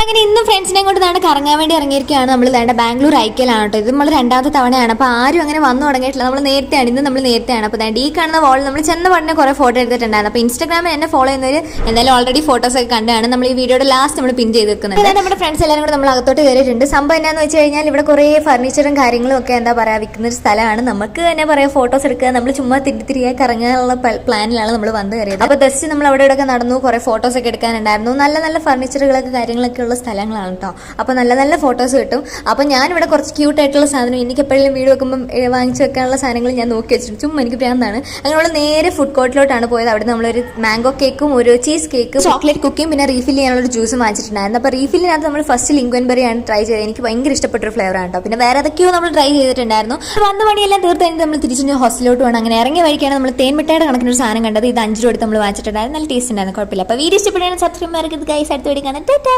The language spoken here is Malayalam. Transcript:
അങ്ങനെ ഇന്നും ഫ്രണ്ട്സിനെ കൊണ്ട് നാളെ കറങ്ങാൻ വേണ്ടി ഇറങ്ങിയിരിക്കുകയാണ്. നമ്മൾ വേണ്ട ബാംഗ്ലൂർ അയക്കലാണ് കേട്ടോ. ഇത് നമ്മൾ രണ്ടാമത്തെ തവണയാണ്. അപ്പോൾ ആരും അങ്ങനെ വന്നു തുടങ്ങിയിട്ടില്ല. നമ്മൾ നേരത്തെയാണ്, ഇന്ന് നമ്മൾ നേരത്തെയാണ്. അപ്പോൾ ഈ കാണുന്ന വോളിൽ നമ്മൾ ചെന്ന പാടിനെ കുറേ ഫോട്ടോ എടുത്തിട്ടുണ്ടായിരുന്നു. അപ്പോൾ ഇൻസ്റ്റാഗ്രാമിൽ എന്നെ ഫോളോ ചെയ്യുന്നവർ എന്തായാലും ഓൾറെഡി ഫോട്ടോസ് ഒക്കെ കണ്ടാണ് നമ്മൾ ഈ വീഡിയോയുടെ ലാസ്റ്റ് നമ്മൾ പിൻ ചെയ്ത് വെക്കുന്നത്. അതായത് നമ്മുടെ ഫ്രണ്ട്സ് എല്ലാവരും കൂടെ നമ്മൾ അകത്തോട്ട് കയറിയിട്ടുണ്ട്. സംഭവം എന്നാന്ന് വെച്ച് കഴിഞ്ഞാൽ ഇവിടെ കുറേ ഫർണിച്ചറും കാര്യങ്ങളും ഒക്കെ എന്താ പറയുക വിൽക്കുന്ന ഒരു സ്ഥലമാണ്. നമുക്ക് തന്നെ പറയാം ഫോട്ടോസ് എടുക്കുക, നമ്മൾ ചുമ്മാ തിരികെ കറങ്ങാനുള്ള പ്ലാനിലാണ് നമ്മൾ വന്ന് കയറിയത്. അപ്പോൾ ജസ്റ്റ് നമ്മൾ അവിടെ ഇവിടെ നടന്നു, കുറേ ഫോട്ടോസ് ഒക്കെ എടുക്കാനുണ്ടായിരുന്നു. നല്ല നല്ല ഫർണിച്ചറുകളൊക്കെ കാര്യങ്ങളൊക്കെ ഉള്ള സ്ഥലങ്ങളാണ് കേട്ടോ. അപ്പോൾ നല്ല നല്ല ഫോട്ടോസ് കിട്ടും. അപ്പോൾ ഞാനിവിടെ കുറച്ച് ക്യൂട്ടായിട്ടുള്ള സാധനം എനിക്ക് എപ്പോഴും വീട് വെക്കുമ്പോൾ വാങ്ങിച്ച് വെക്കാനുള്ള സാധനങ്ങൾ ഞാൻ നോക്കി വെച്ചിട്ടുണ്ട്. ചുമ്മാ എനിക്ക് ഭ്രാന്താണ്. അങ്ങനെയുള്ള നേരെ ഫുഡ് കോർട്ടിലോട്ടാണ് പോയത്. അവിടെ നമ്മളൊരു മാംഗോ കേക്കും ഒരു ചീസ് കേക്കും ചോക്ലേറ്റ് കുക്കിയും പിന്നെ റീഫിൽ ചെയ്യാനുള്ള ജ്യൂസും വാങ്ങിച്ചിട്ടുണ്ടായിരുന്നു. അപ്പോൾ റീഫിലിനകത്ത് നമ്മൾ ഫസ്റ്റ് ലിംഗ്വൻബെറിയാണ് ട്രൈ ചെയ്തത്. എനിക്ക് ഭയങ്കര ഇഷ്ടപ്പെട്ടൊരു ഫ്ലേവറാണ് കേട്ടോ. പിന്നെ വേറെ ഏതൊക്കെയോ നമ്മൾ ട്രൈ ചെയ്തിട്ടുണ്ടായിരുന്നു. വന്ന പണിയെല്ലാം തീർത്ത് കഴിഞ്ഞ് നമ്മൾ തിരിച്ചു ഹോസ്റ്റലിലോട്ട് വേണം. അങ്ങനെ ഇറങ്ങിയ വഴിക്കാണ് നമ്മൾ തേൻമിഠായിയുടെ കണക്കിനൊരു സാധനം കണ്ടത്. ഇത് 5 രൂപ നമ്മൾ വാങ്ങിച്ചിട്ടുണ്ടായിരുന്നു. നല്ല ടേസ്റ്റ് ഉണ്ടായിരുന്നു, കുഴപ്പമില്ല. അപ്പോൾ വീഡിയോ ഇഷ്ടപ്പെടുകയാണെങ്കിൽ സബ്സ്ക്രൈബ് ചെയ്യരുത് ഗൈസ്. അടുത്ത വീഡിയോ കാണാം. ടാറ്റാ.